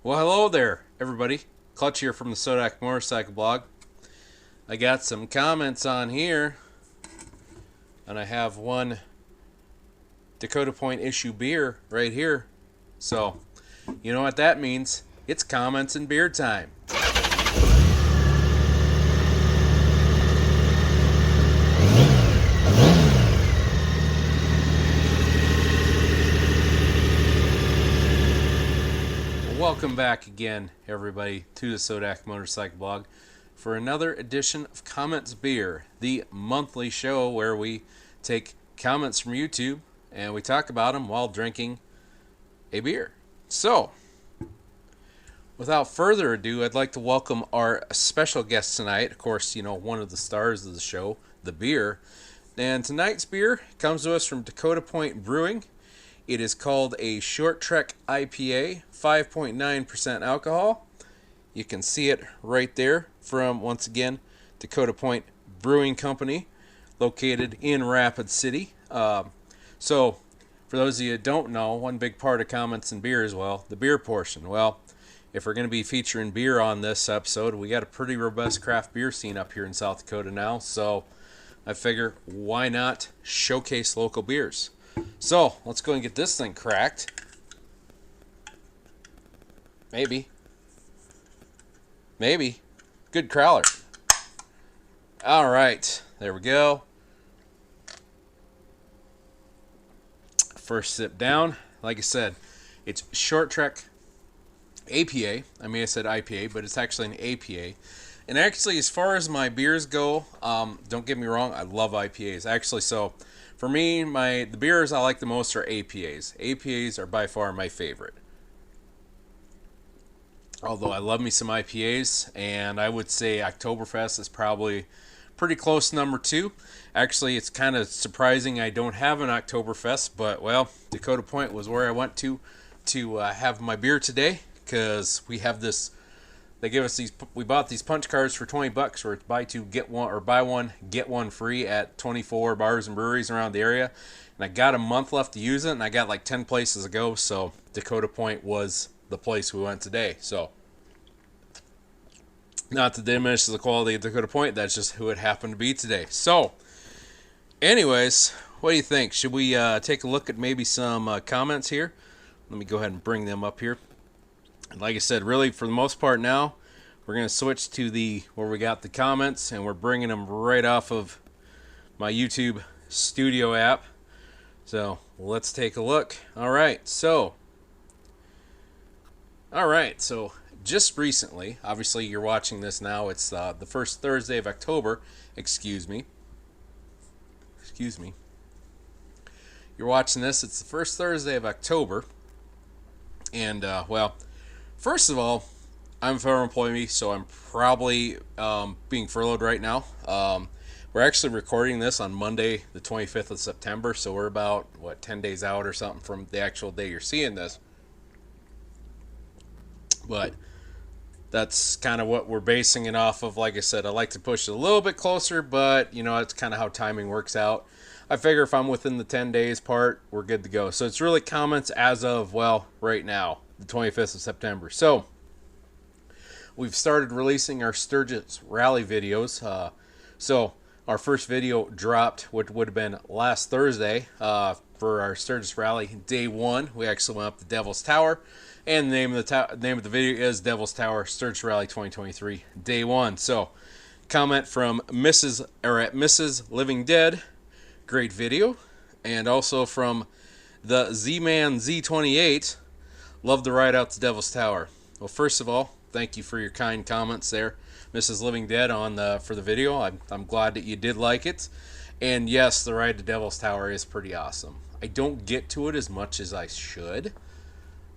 Well, hello there, everybody. Clutch here from the Sodak Motorcycle Blog. I got some comments on here, and I have one Dakota Point issue beer right here. So, you know what that means? It's comments and beer time. Welcome back again, everybody, to the Sodak Motorcycle Blog for another edition of Comments Beer, the monthly show where we take comments from YouTube and we talk about them while drinking a beer. So, without further ado, I'd like to welcome our special guest tonight. Of course, you know, one of the stars of the show, the beer. And tonight's beer comes to us from Dakota Point Brewing. It is called a Short Trek IPA, 5.9% alcohol. You can see it right there from, once again, Dakota Point Brewing Company, located in Rapid City. So, for those of you that don't know, one big part of comments and beer as well, the beer portion. Well, if we're going to be featuring beer on this episode, we got a pretty robust craft beer scene up here in South Dakota now, so I figure why not showcase local beers. So, let's go and get this thing cracked. Maybe. Good crowler. Alright, there we go. First sip down. Like I said, it's Short Trek APA. I mean, I said IPA, but it's actually an APA. And actually, as far as my beers go, don't get me wrong, I love IPAs. Actually, so for me, the beers I like the most are APAs. APAs are by far my favorite. Although I love me some IPAs, and I would say Oktoberfest is probably pretty close to number 2. Actually, it's kind of surprising I don't have an Oktoberfest, but well, Dakota Point was where I went to have my beer today, because we have this. They give us these. We bought these punch cards for $20, where it's buy two get one, or buy one get one free at 24 bars and breweries around the area. And I got a month left to use it, and I got like 10 places to go. So Dakota Point was the place we went today. So, not to diminish the quality of Dakota Point, that's just who it happened to be today. So, anyways, what do you think? Should we take a look at maybe some comments here? Let me go ahead and bring them up here. Like I said, really, for the most part now, we're going to switch to where we got the comments, and we're bringing them right off of my YouTube Studio app. So, let's take a look. Alright, so just recently, obviously you're watching this now, it's the first Thursday of October, excuse me. You're watching this, it's the first Thursday of October, and, well, first of all, I'm a federal employee, so I'm probably being furloughed right now. We're actually recording this on Monday, the 25th of September, so we're about, 10 days out or something from the actual day you're seeing this. But that's kind of what we're basing it off of. Like I said, I like to push it a little bit closer, but, you know, it's kind of how timing works out. I figure if I'm within the 10 days part, we're good to go. So it's really comments as of, well, right now, the 25th of September. So, we've started releasing our Sturgis Rally videos. So, our first video dropped, which would have been last Thursday, for our Sturgis Rally Day 1. We actually went up to Devil's Tower. And the name of the video is Devil's Tower Sturgis Rally 2023 Day 1. So, comment from Mrs. Living Dead, great video. And also from the Z-Man Z28, love the ride out to Devil's Tower. Well, first of all, thank you for your kind comments there, Mrs. Living Dead, for the video. I'm glad that you did like it. And yes, the ride to Devil's Tower is pretty awesome. I don't get to it as much as I should.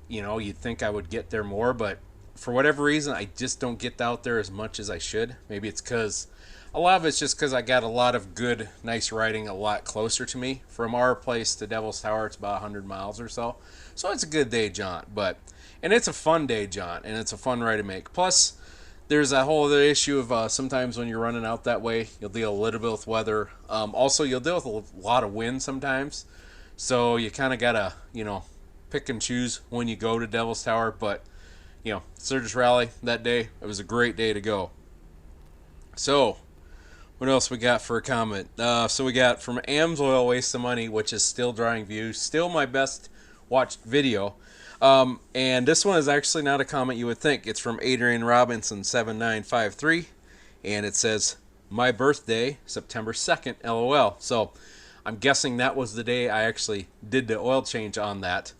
You know, you'd think I would get there more, but for whatever reason, I just don't get out there as much as I should. Maybe it's because, a lot of it's just because I got a lot of good, nice riding a lot closer to me. From our place to Devil's Tower, it's about 100 miles or so. So it's a good day jaunt, and it's a fun day jaunt, and it's a fun ride to make. Plus, there's that whole other issue of sometimes when you're running out that way, you'll deal a little bit with weather. Also, you'll deal with a lot of wind sometimes. So you kind of got to, pick and choose when you go to Devil's Tower. But Sturgis Rally that day. It was a great day to go. So, what else we got for a comment? So we got from Amsoil Waste of Money, which is still drawing views, still my best watched video. And this one is actually not a comment you would think. It's from Adrian Robinson 7953, and it says, "My birthday, September 2nd, LOL." So I'm guessing that was the day I actually did the oil change on that.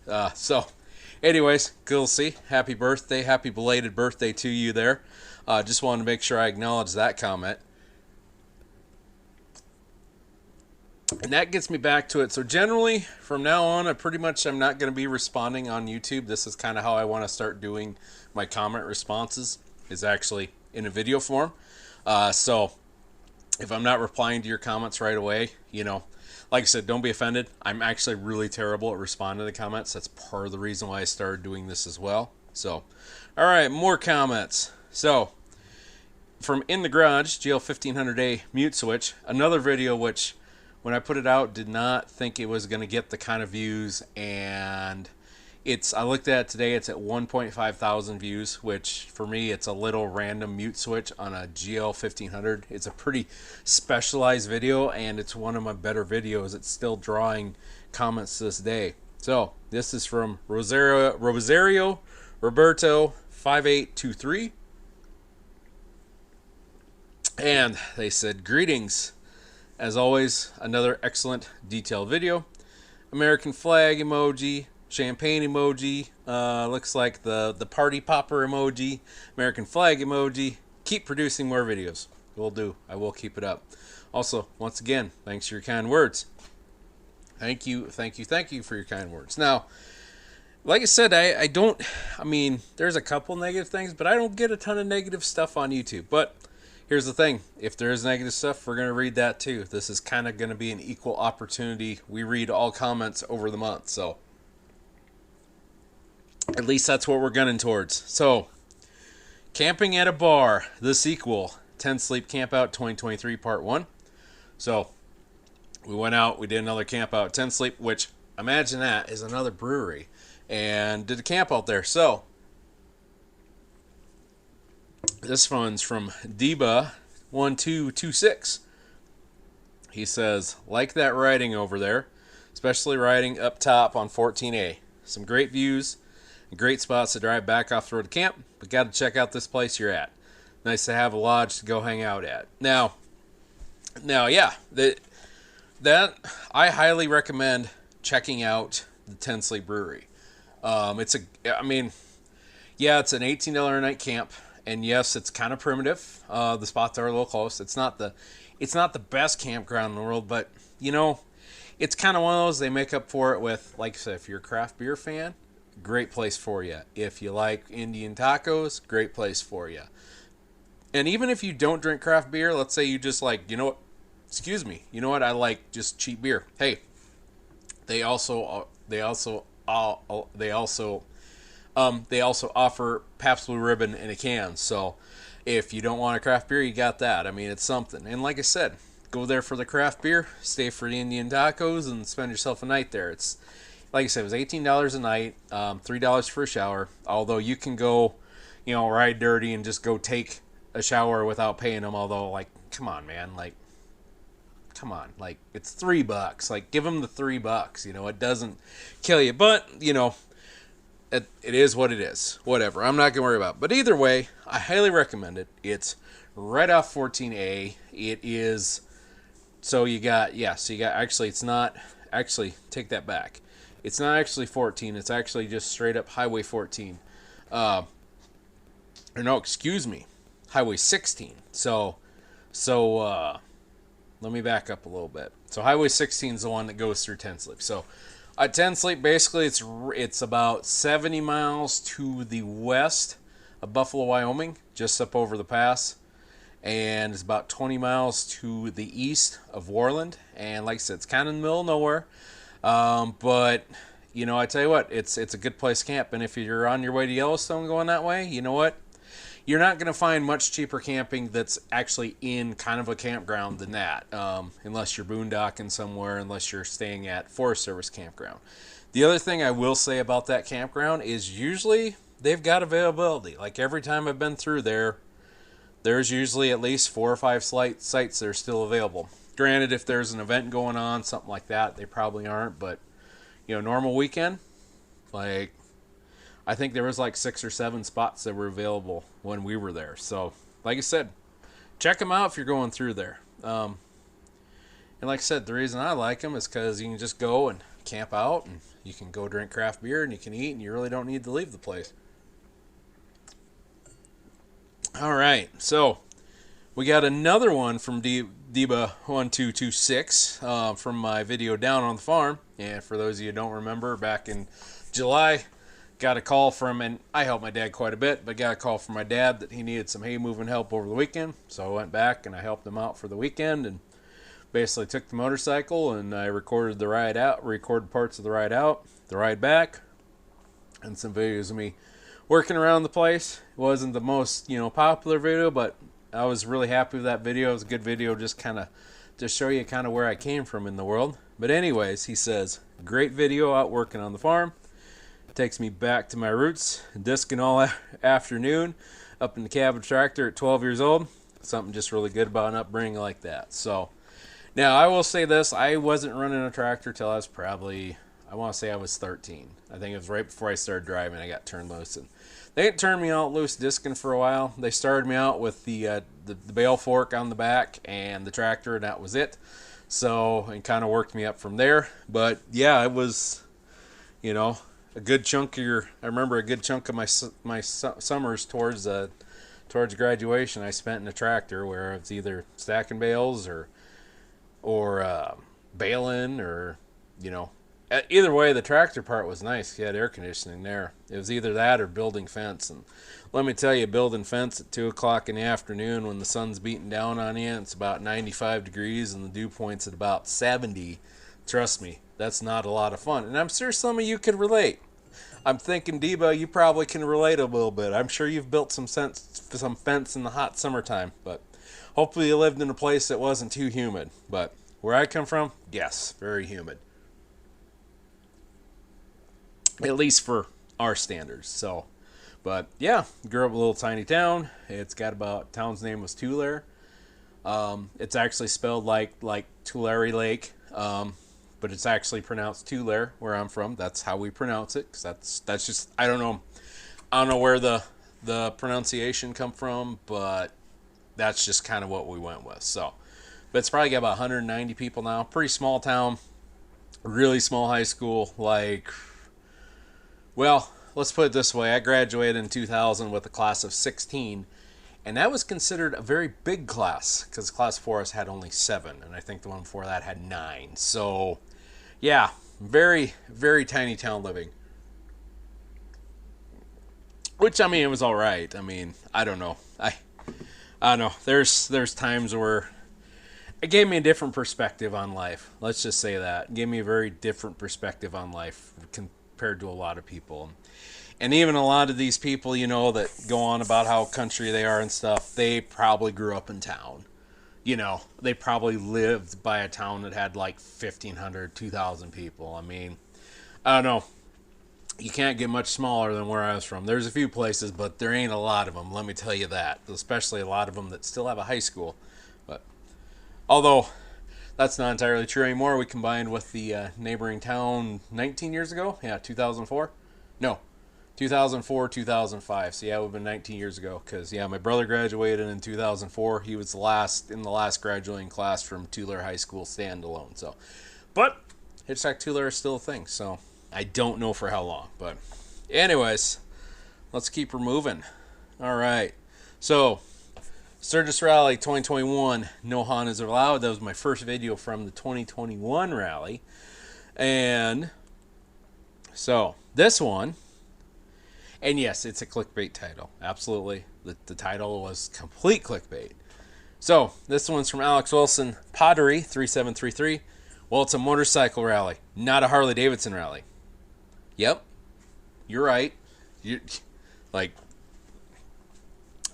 Anyways, cool to see. Happy birthday, happy belated birthday to you there. Just wanted to make sure I acknowledge that comment. And that gets me back to it. So generally, from now on, I'm not going to be responding on YouTube. This is kind of how I want to start doing my comment responses, is actually in a video form. So if I'm not replying to your comments right away, like I said, don't be offended. I'm actually really terrible at responding to the comments. That's part of the reason why I started doing this as well. So, all right, more comments. So, from In the Garage, GL1500A mute switch, another video which, when I put it out, did not think it was going to get the kind of views, and I looked at it today, it's at 1.5 thousand views, which for me, it's a little random mute switch on a GL1500. It's a pretty specialized video, and it's one of my better videos. It's still drawing comments to this day. So, this is from Rosario Roberto 5823. And they said, "Greetings. As always, another excellent detailed video. American flag emoji, champagne emoji, looks like the party popper emoji, American flag emoji. Keep producing more videos." Will do. I will keep it up. Also, once again, thanks for your kind words. Thank you for your kind words. Now, like I said, there's a couple negative things, but I don't get a ton of negative stuff on YouTube. But here's the thing. If there is negative stuff, we're going to read that too. This is kind of going to be an equal opportunity. We read all comments over the month. So at least that's what we're gunning towards. So, camping at a bar, the sequel, 10 Sleep Camp Out 2023 Part 1. So, we went out, we did another camp out at 10 Sleep, which, imagine that, is another brewery, and did a camp out there. So, this one's from Deba1226. He says, "Like that riding over there, especially riding up top on 14A. Some great views and great spots to drive back off the road to camp, but got to check out this place you're at. Nice to have a lodge to go hang out at." Now, yeah, that I highly recommend checking out the 10 Sleep Brewery. It's an $18 a night camp. And yes, it's kind of primitive. The spots are a little close. It's not the best campground in the world, but it's kind of one of those. They make up for it with, like I said, if you're a craft beer fan, great place for you. If you like Indian tacos, great place for you. And even if you don't drink craft beer, let's say you just like, I like just cheap beer. Hey, they also offer Pabst Blue Ribbon in a can. So if you don't want a craft beer, you got that. It's something. And like I said, go there for the craft beer, stay for the Indian tacos, and spend yourself a night there. It's, like I said, it was $18 a night, $3 for a shower. Although you can go, ride dirty and just go take a shower without paying them. Although, come on, man. It's $3. Give them the $3. It doesn't kill you. But, it is what it is. Whatever. I'm not going to worry about it. But either way, I highly recommend it. It's right off 14A. It is, it's not, take that back. It's not actually 14. It's actually just straight up Highway 14. Highway 16. Let me back up a little bit. So Highway 16 is the one that goes through 10 Sleep. So at 10 Sleep, basically, it's about 70 miles to the west of Buffalo, Wyoming, just up over the pass. And it's about 20 miles to the east of Warland. And like I said, it's kind of in the middle of nowhere. But, I tell you what, it's a good place to camp. And if you're on your way to Yellowstone going that way, you know what? You're not going to find much cheaper camping that's actually in kind of a campground than that, unless you're boondocking somewhere, unless you're staying at Forest Service campground. The other thing I will say about that campground is usually they've got availability. Like every time I've been through there, there's usually at least 4 or 5 sites that are still available. Granted, if there's an event going on, something like that, they probably aren't. But normal weekend, like I think there was like 6 or 7 spots that were available when we were there. So, like I said, check them out if you're going through there. And like I said, the reason I like them is because you can just go and camp out, and you can go drink craft beer, and you can eat, and you really don't need to leave the place. All right, so we got another one from Deba1226 from my video Down on the Farm. And for those of you who don't remember, back in July, got a call from, and I helped my dad quite a bit, but got a call from my dad that he needed some hay moving help over the weekend. So I went back and I helped him out for the weekend, and basically took the motorcycle and I recorded the ride out, recorded parts of the ride out, the ride back, and some videos of me working around the place. It wasn't the most, popular video, but I was really happy with that video. It was a good video, just show you kind of where I came from in the world. But anyways, he says, great video out working on the farm. Takes me back to my roots, disking all afternoon up in the cab of the tractor at 12 years old. Something just really good about an upbringing like that. So, now I will say this, I wasn't running a tractor till I was probably, I want to say I was 13. I think it was right before I started driving I got turned loose. And they didn't turn me out loose disking for a while. They started me out with the bale fork on the back and the tractor, and that was it. So, and kind of worked me up from there. But yeah, it was, a good chunk of I remember a good chunk of my summers towards graduation I spent in a tractor, where it was either stacking bales or baling, or either way, the tractor part was nice. You had air conditioning there. It was either that or building fence. And let me tell you, building fence at 2 o'clock in the afternoon when the sun's beating down on you, it's about 95 degrees and the dew point's at about 70. Trust me, that's not a lot of fun. And I'm sure some of you could relate. I'm thinking, Deba, you probably can relate a little bit. I'm sure you've built some fence in the hot summertime, but hopefully you lived in a place that wasn't too humid. But where I come from, yes, very humid. At least for our standards. So, but yeah, grew up in a little tiny town. It's got town's name was Tulare. It's actually spelled like Tulare Lake, but it's actually pronounced Tulare where I'm from. That's how we pronounce it. 'Cause that's just, I don't know where the pronunciation come from, but that's just kind of what we went with. So, but it's probably got about 190 people now. Pretty small town, really small high school. Well, let's put it this way. I graduated in 2000 with a class of 16, and that was considered a very big class because class 4 us had only 7, and I think the one before that had 9. So, yeah, very, very tiny town living. Which, I mean, it was all right. I mean, I don't know. I don't know. There's times where it gave me a different perspective on life. Let's just say that. It gave me a very different perspective on life compared to a lot of people. And even a lot of these people, that go on about how country they are and stuff, they probably grew up in town. They probably lived by a town that had like 1,500, 2,000 people. I mean, I don't know. You can't get much smaller than where I was from. There's a few places, but there ain't a lot of them, let me tell you that. Especially a lot of them that still have a high school. But although that's not entirely true anymore. We combined with the neighboring town 19 years ago. Yeah, 2004. No, 2004, 2005. So yeah, it would have been 19 years ago. Because yeah, my brother graduated in 2004. He was in the last graduating class from Tulare High School standalone. So, but Hitchcock Tulare is still a thing. So I don't know for how long. But anyways, let's keep her moving. All right. So Sturgis Rally 2021, no Hondas are allowed. That was my first video from the 2021 rally. And so this one, and yes, it's a clickbait title. Absolutely. The title was complete clickbait. So this one's from Alex Wilson, Pottery 3733. Well, it's a motorcycle rally, not a Harley Davidson rally. Yep, you're right.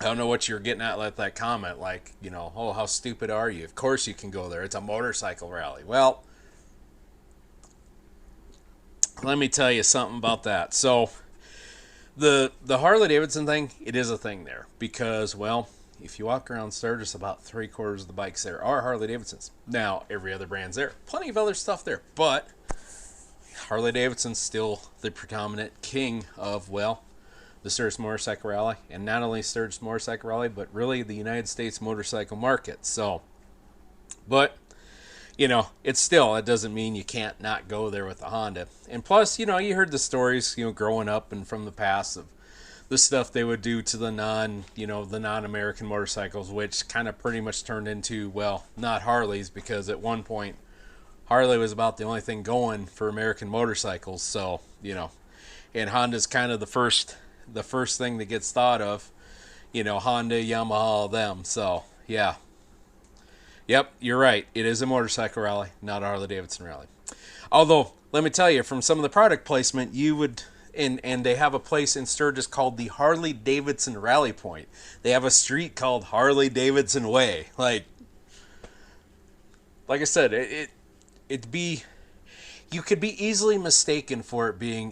I don't know what you're getting at with that comment. Oh, how stupid are you? Of course you can go there. It's a motorcycle rally. Well, let me tell you something about that. So, The Harley Davidson thing, it is a thing there because, well, if you walk around Sturgis, about 3/4 of the bikes there are Harley Davidsons. Now every other brand's there, plenty of other stuff there, but Harley Davidson's still the predominant king of, well, the Sturgis Motorcycle Rally, and not only Sturgis Motorcycle Rally, but really the United States motorcycle market. So, but it's still, it doesn't mean you can't not go there with a Honda. And plus, you heard the stories, growing up and from the past of the stuff they would do to the non-American motorcycles, which kind of pretty much turned into, well, not Harleys, because at one point Harley was about the only thing going for American motorcycles. So, and Honda's kind of the first thing that gets thought of, Honda, Yamaha, all them. So, yeah. Yep, you're right. It is a motorcycle rally, not a Harley Davidson rally. Although, let me tell you, from some of the product placement, you would, and they have a place in Sturgis called the Harley Davidson Rally Point. They have a street called Harley Davidson Way. Like I said, you could be easily mistaken for it being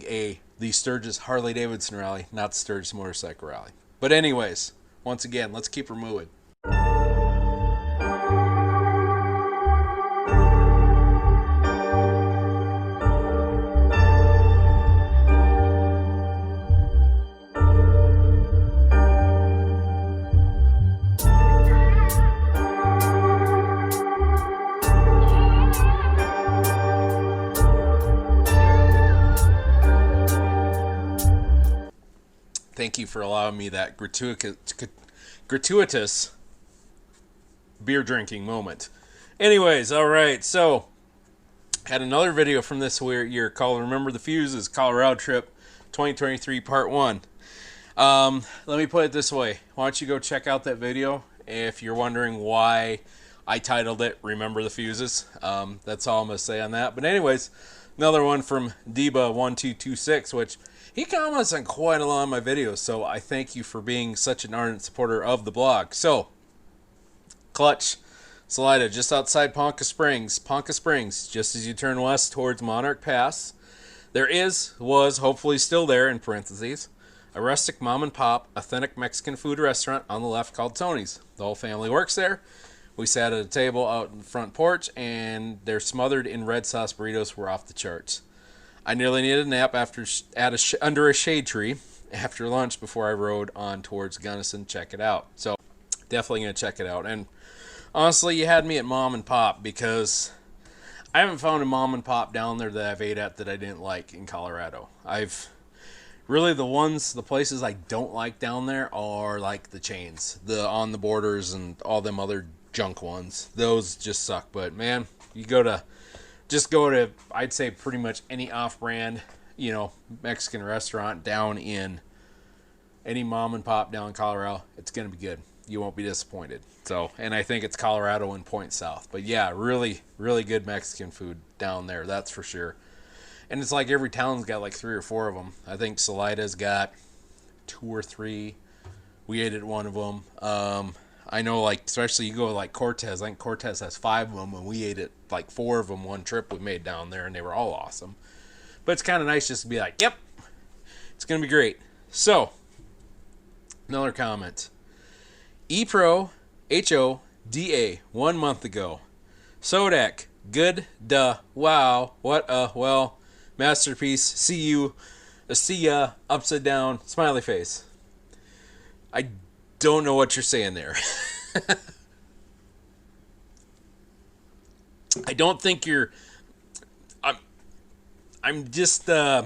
the Sturgis Harley Davidson Rally, not the Sturgis Motorcycle Rally. But anyways, once again, let's keep her moving. Thank you for allowing me that gratuitous beer drinking moment. Anyways, all right, so had another video from this year called Remember the Fuses Colorado Trip 2023 Part 1. Let me put it this way. Why don't you go check out that video if you're wondering why I titled it Remember the Fuses. That's all I'm going to say on that. But anyways, another one from Deba1226, which he comments on quite a lot of my videos, so I thank you for being such an ardent supporter of the blog. So, Clutch, Salida, just outside Ponca Springs, just as you turn west towards Monarch Pass. There was hopefully still there, in parentheses, a rustic mom-and-pop, authentic Mexican food restaurant on the left called Tony's. The whole family works there. We sat at a table out in the front porch, and their smothered in red sauce burritos were off the charts. I nearly needed a nap under a shade tree after lunch before I rode on towards Gunnison. Check it out. So, definitely going to check it out. And honestly, you had me at Mom and Pop because I haven't found a Mom and Pop down there that I've ate at that I didn't like in Colorado. Really, the places I don't like down there are like the chains, the On the Borders and all them other junk ones. Those just suck. But man, just go to, I'd say, pretty much any off-brand, Mexican restaurant down in any mom and pop down in Colorado. It's going to be good. You won't be disappointed. So, and I think it's Colorado and Point South. But yeah, really, really good Mexican food down there. That's for sure. And it's like every town's got like 3 or 4 of them. I think Salida's got 2 or 3. We ate at one of them. I know, like, especially you go to, like, Cortez. I think Cortez has 5 of them, and we ate at, like, 4 of them one trip we made down there, and they were all awesome. But it's kind of nice just to be like, yep, it's going to be great. So, another comment. ePro HODA 1 month ago. Sodak, good, wow, what a, well, masterpiece, see ya, upside down, smiley face. I don't know what you're saying there. I don't think you're. I'm just. I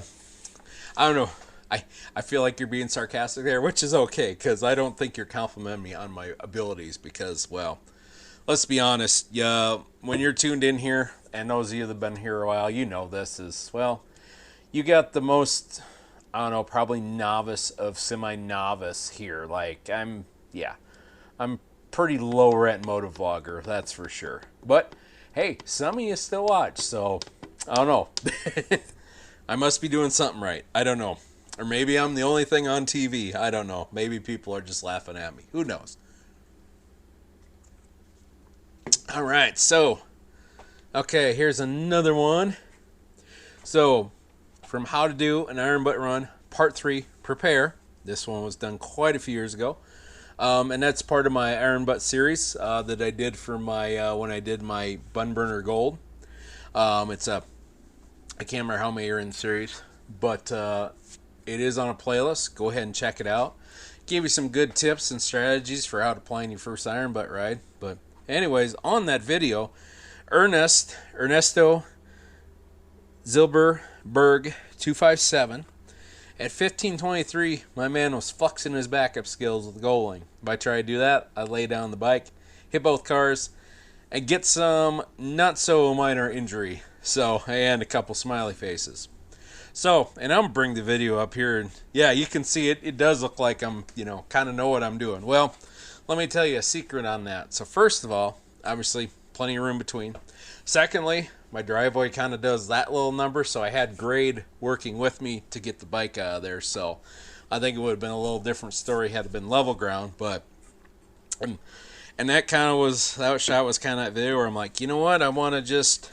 don't know. I feel like you're being sarcastic there, which is okay because I don't think you're complimenting me on my abilities. Because, well, let's be honest. Yeah, when you're tuned in here, and those of you that have been here a while, you know this is, well, you got the most. I don't know, probably novice of semi-novice here. Like, I'm pretty low rent motovlogger, that's for sure. But, hey, some of you still watch, so, I don't know. I must be doing something right. I don't know. Or maybe I'm the only thing on TV. I don't know. Maybe people are just laughing at me. Who knows? All right, so, okay, here's another one. So, from How to Do an Iron Butt Run, Part 3, prepare. This one was done quite a few years ago. And that's part of my Iron Butt series that I did for my when I did my Bun Burner Gold. It's a I can't remember how many are in the series, but it is on a playlist. Go ahead and check it out. Give you some good tips and strategies for how to plan your first iron butt ride. But anyways, on that video, Ernesto Zilberberg 257 at 15:23, my man was flexing his backup skills with goaling. If I try to do that, I lay down the bike, hit both cars, and get some not so minor injury. So, and a couple smiley faces. So, and I'm going to bring the video up here, and yeah, you can see it. It does look like I'm, kind of know what I'm doing. Well, let me tell you a secret on that. So first of all, obviously, plenty of room between. Secondly, my driveway kind of does that little number, so I had grade working with me to get the bike out of there. So I think it would have been a little different story had it been level ground, but and that kind of was, that shot was kind of that video where I'm like, you know what, I want to just,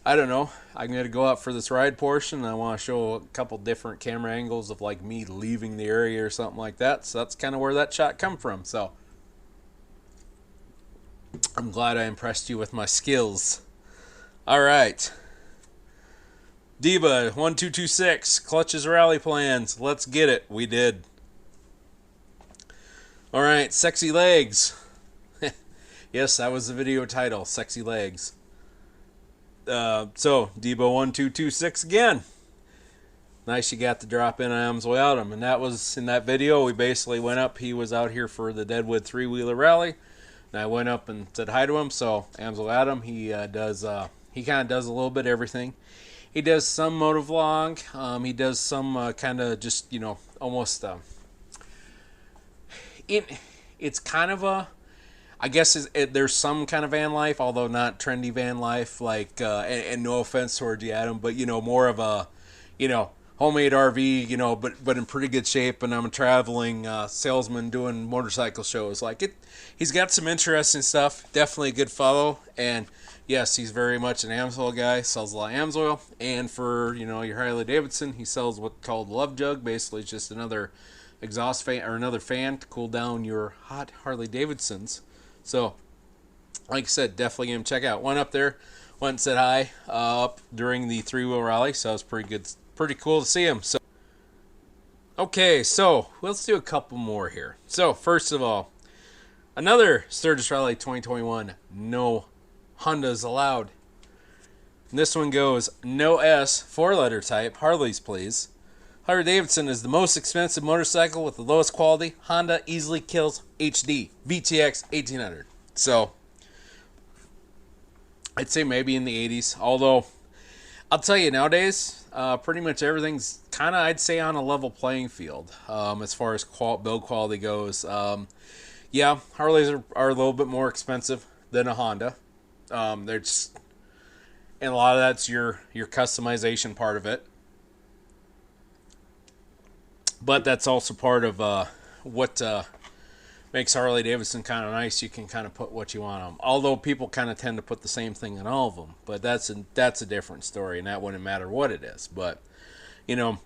I don't know, I'm going to go out for this ride portion, and I want to show a couple different camera angles of like me leaving the area or something like that. So that's kind of where that shot come from. So I'm glad I impressed you with my skills. All right. Diva 1226, clutches rally plans. Let's get it. We did. All right, sexy legs. Yes, that was the video title, sexy legs. So Debo 1226 again. Nice, you got the drop in on Amsoil Autumn, and that was in that video. We basically went up. He was out here for the Deadwood 3-wheeler rally, and I went up and said hi to him. So Amsoil Autumn, he does. He kind of does a little bit of everything. He does some motovlog. He does some kind of just almost. It's kind of a. I guess there's some kind of van life, although not trendy van life, like, and no offense towards you, Adam, but, more of a, homemade RV, but in pretty good shape, and I'm a traveling salesman doing motorcycle shows. Like, he's got some interesting stuff, definitely a good follow, and yes, he's very much an AMSOIL guy, sells a lot of AMSOIL, and for, your Harley Davidson, he sells what's called Love Jug. Basically, it's just another exhaust fan, or another fan to cool down your hot Harley Davidsons. So, like I said, definitely give him a check out. Went up there, went and said hi up during the 3-wheel rally, so it was pretty good, pretty cool to see him. So, okay, so let's do a couple more here. So, first of all, another Sturgis Rally 2021, no Hondas allowed. And this one goes, no S, 4-letter type, Harleys please. Harley Davidson is the most expensive motorcycle with the lowest quality. Honda easily kills HD. VTX 1800. So, I'd say maybe in the 80s. Although, I'll tell you, nowadays, pretty much everything's kind of, I'd say, on a level playing field as far as build quality goes. Yeah, Harleys are a little bit more expensive than a Honda. They're just, and a lot of that's your customization part of it. But that's also part of what makes Harley Davidson kind of nice. You can kind of put what you want on them. Although people kind of tend to put the same thing on all of them. But that's a different story, and that wouldn't matter what it is. But, the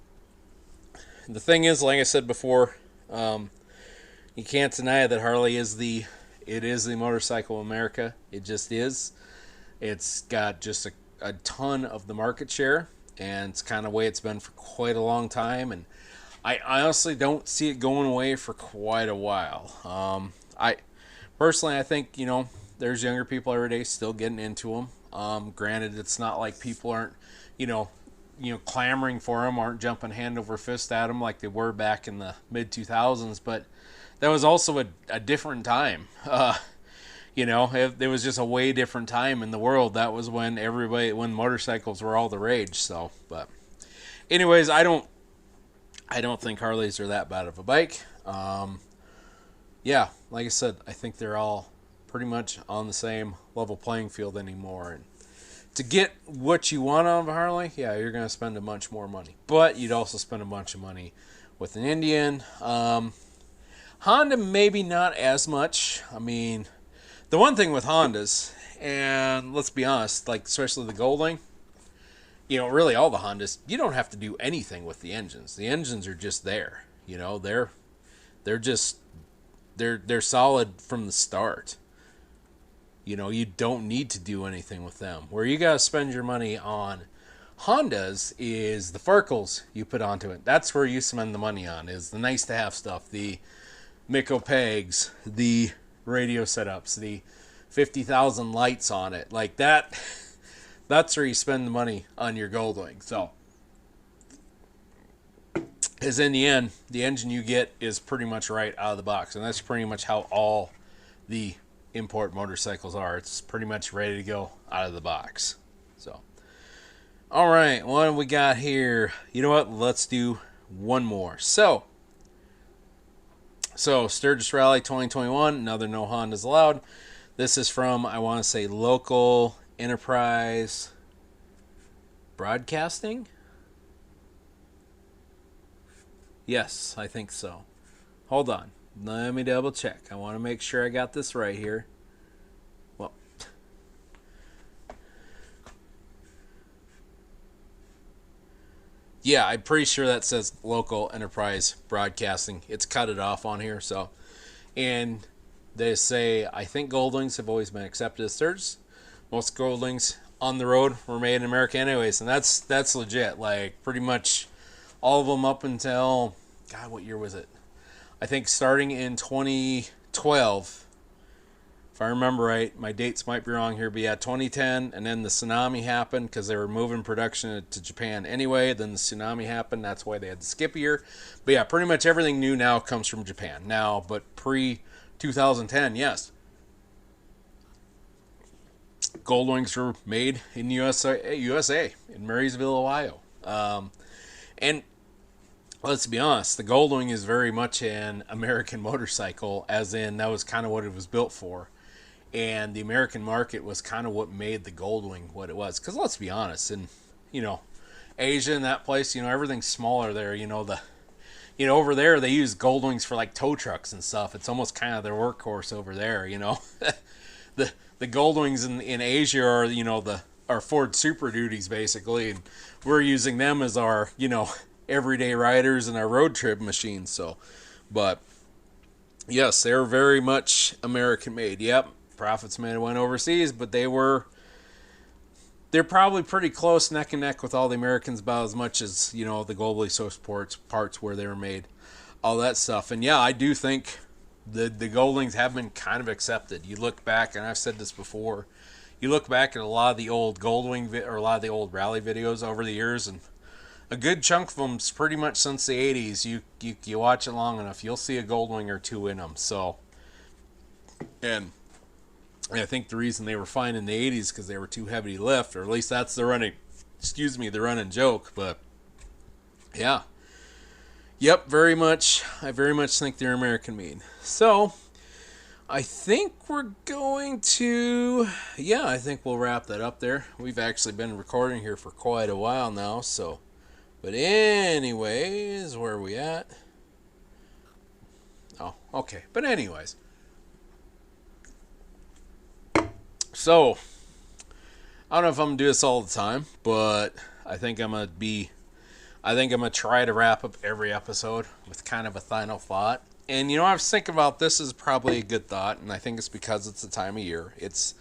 thing is, like I said before, you can't deny that Harley is the motorcycle of America. It just is. It's got just a ton of the market share, and it's kind of the way it's been for quite a long time, and I honestly don't see it going away for quite a while. I think, there's younger people every day still getting into them. Granted, it's not like people aren't, clamoring for them, aren't jumping hand over fist at them like they were back in the mid-2000s, but that was also a different time. There was just a way different time in the world. That was when motorcycles were all the rage. So, but anyways, I don't think Harleys are that bad of a bike. Yeah, like I said, I think they're all pretty much on the same level playing field anymore. And to get what you want out of a Harley, yeah, you're going to spend a bunch more money. But you'd also spend a bunch of money with an Indian. Honda, maybe not as much. I mean, the one thing with Hondas, and let's be honest, like especially the Goldwing, really all the Hondas, you don't have to do anything with the engines. The engines are just there. They're just they're solid from the start. You don't need to do anything with them. Where you gotta spend your money on Hondas is the Farkles you put onto it. That's where you spend the money on, is the nice to have stuff, the Miko pegs, the radio setups, the 50,000 lights on it. Like that, that's where you spend the money on your Goldwing. So, is in the end, the engine you get is pretty much right out of the box. And that's pretty much how all the import motorcycles are. It's pretty much ready to go out of the box. So, all right, what do we got here? You know what? Let's do one more. So Sturgis Rally 2021, another no Hondas allowed. This is from, I want to say, Local Enterprise Broadcasting? Yes, I think so. Hold on. Let me double check. I want to make sure I got this right here. Well, yeah, I'm pretty sure that says Local Enterprise Broadcasting. It's cut it off on here, so. And they say, I think Goldwings have always been accepted as Sturgis. Most Goldwings on the road were made in America anyways, and that's legit. Like, pretty much all of them up until, God, what year was it? I think starting in 2012, if I remember right, my dates might be wrong here, but yeah, 2010, and then the tsunami happened because they were moving production to Japan anyway. Then the tsunami happened, that's why they had to skip a year. But yeah, pretty much everything new now comes from Japan now, but pre-2010, yes. Goldwings were made in USA in Marysville, Ohio. And let's be honest, the Goldwing is very much an American motorcycle, as in that was kind of what it was built for. And the American market was kind of what made the Goldwing what it was. Because let's be honest, in, Asia and that place, everything's smaller there. Over there they use Goldwings for like tow trucks and stuff. It's almost kind of their workhorse over there, the Goldwings in Asia are, our Ford Super Duties basically. And we're using them as our, everyday riders and our road trip machines. So, but yes, they're very much American made. Yep, profits may have went overseas, but they're probably pretty close neck and neck with all the Americans, about as much as the globally sourced parts where they were made, all that stuff. And yeah, I do think the Goldwings have been kind of accepted. You look back, and I've said this before, you look back at a lot of the old Goldwing or a lot of the old rally videos over the years, and a good chunk of them's pretty much since the 80s. You watch it long enough, you'll see a Goldwing or two in them. So, and I think the reason they were fine in the 80s because they were too heavy to lift, or at least that's the running joke. But yeah, yep, I very much think they're American made. So I think we're going to, I think we'll wrap that up there. We've actually been recording here for quite a while now, so. But anyways, where are we at? Oh, okay. But anyways. So, I don't know if I'm going to do this all the time, but I think I'm going to try to wrap up every episode with kind of a final thought. And, I was thinking about this is probably a good thought, and I think it's because it's the time of year. It's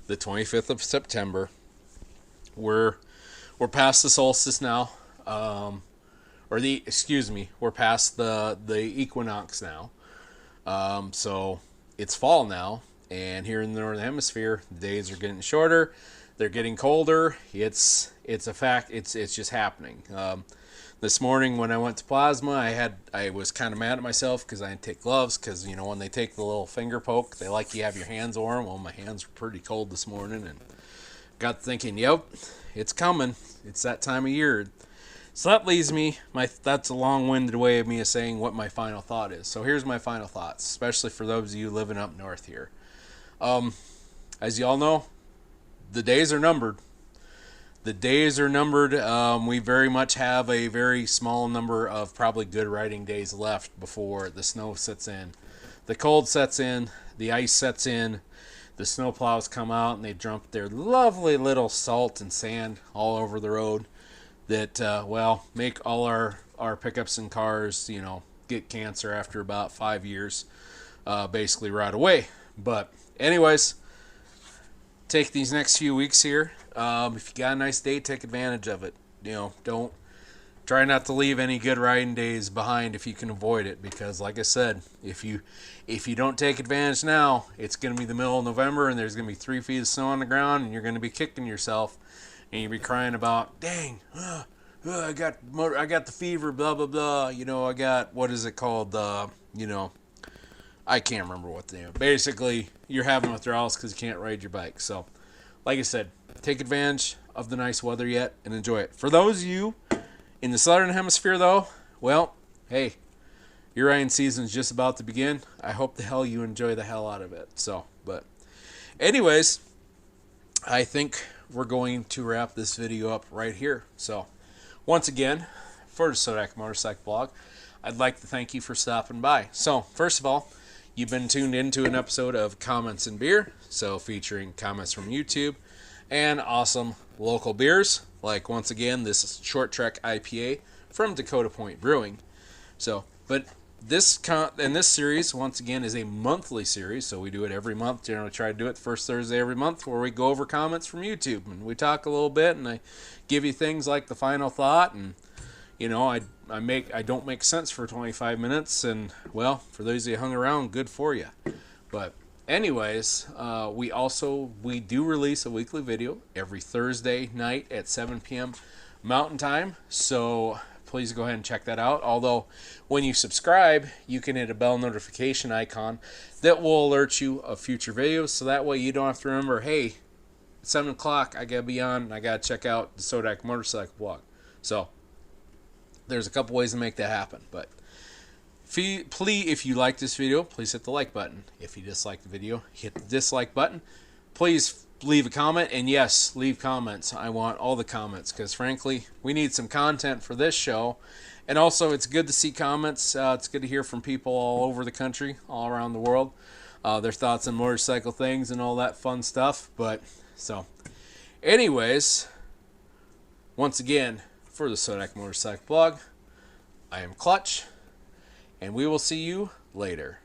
the 25th of September. We're past the solstice now. We're past the equinox now. So it's fall now, and here in the Northern Hemisphere, the days are getting shorter. They're getting colder. It's a fact. It's just happening. This morning when I went to Plasma, I was kind of mad at myself because I didn't take gloves, because when they take the little finger poke, they like you have your hands warm. Well, my hands were pretty cold this morning, and got thinking, yep, it's coming. It's that time of year. So that leaves me, that's a long-winded way of me saying what my final thought is. So here's my final thoughts, especially for those of you living up north here. As you all know, the days are numbered. We very much have a very small number of probably good riding days left before the snow sets in. The cold sets in, the ice sets in, the snow plows come out, and they dump their lovely little salt and sand all over the road. that well, make all our pickups and cars, you know, get cancer after about 5 years, basically right away. But anyways, take these next few weeks here. If you got a nice day, take advantage of it. You know, don't try not to leave any good riding days behind if you can avoid it, because like I said, if you don't take advantage now, it's going to be the middle of November and there's going to be 3 feet of snow on the ground and you're going to be kicking yourself and you'll be crying about, dang, I got the fever, blah blah blah. You know, I got, what is it called? You know, I can't remember what the name. Basically, you're having withdrawals because you can't ride your bike. So, like I said, take advantage of the nice weather yet and enjoy it. For those of you in the southern hemisphere, though, well, hey, your riding season's just about to begin. I hope the hell you enjoy the hell out of it. So, but anyways, I think we're going to wrap this video up right here. So, once again, for the Sodak Motorcycle Blog, I'd like to thank you for stopping by. So, first of all, you've been tuned into an episode of Comments and Beer, so featuring comments from YouTube and awesome local beers, like once again this Short Trek IPA from Dakota Point Brewing. So, but this series once again is a monthly series, so we do it every month. Generally try to do it the first Thursday every month, where we go over comments from YouTube and we talk a little bit, and I give you things like the final thought, and you know, I don't make sense for 25 minutes, and well, for those of you who hung around, good for you. But anyways, we do release a weekly video every Thursday night at 7 p.m. Mountain Time, so please go ahead and check that out. Although, when you subscribe, you can hit a bell notification icon that will alert you of future videos, so that way you don't have to remember, hey, at 7 o'clock, I gotta be on, and I gotta check out the Sodak Motorcycle Blog. So, there's a couple ways to make that happen, but if you like this video, please hit the like button. If you dislike the video, hit the dislike button. Please leave a comment, and yes, leave comments. I want all the comments, because frankly, we need some content for this show, and also it's good to see comments. It's good to hear from people all over the country, all around the world, their thoughts on motorcycle things and all that fun stuff. But so, anyways, once again, for the Sodak Motorcycle Blog, I am Clutch, and we will see you later.